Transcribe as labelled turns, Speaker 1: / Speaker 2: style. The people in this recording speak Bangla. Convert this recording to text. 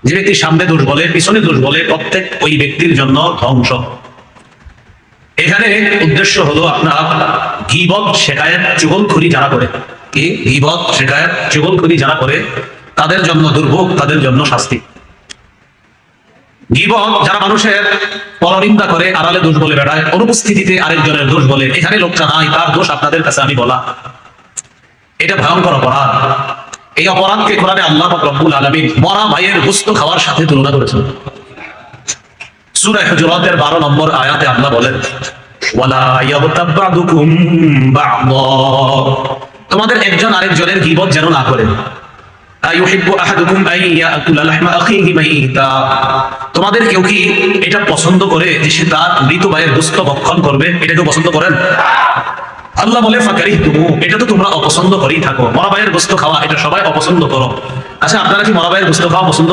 Speaker 1: যে ব্যক্তি সামনে দোষ বলে পিছনে দোষ বলে প্রত্যেক ওই ব্যক্তির জন্য ধ্বংস। এখানে উদ্দেশ্য হলো আপনার গীবত শিকায়াত চুগলখড়ি যারা করে, কি গীবত শিকায়াত চুগলখড়ি যারা করে তাদের জন্য দুর্ভোগ, তাদের জন্য শাস্তি। গীবত যারা মানুষের পরনিন্দা করে, আড়ালে দোষ বলে বেড়ায়, অনুপস্থিতিতে আরেকজনের দোষ বলে, এখানে লোকটা নাই তার দোষ আপনাদের কাছে আমি বলা, এটা ভয়ঙ্কর অপরাধ। এই অপরাধকে কোরআনে আল্লাহ পাক রব্বুল আলামিন মরা ভাইয়ের গোশত খাওয়ার সাথে তুলনা করেছেন। সূরা হুজুরাতের 12 নম্বর আয়াতে আল্লাহ বলেন, ওয়ালা ইয়াগতাব বা'দুকুম বা'দা, তোমাদের একজন আরেকজনের গীবত যেন না করে। আইয়ুহিব্বু আহাদুকুম আন ইয়াকুলা লাহমা আখিহি মাইতা, তোমাদের কেউ কি এটা পছন্দ করে যে সে তার মৃত ভাইয়ের গোশত ভক্ষণ করবে? এটা কেউ পছন্দ করেন? আল্লাহ বলে ফাকারিহতুমু, এটা তো তোমরা অপছন্দ করেই থাকো। মরা ভাইয়ের গোশত খাওয়া এটা সবাই অপছন্দ করো। আচ্ছা, আপনারা কি মরা ভাইয়ের গোশত খাওয়া পছন্দ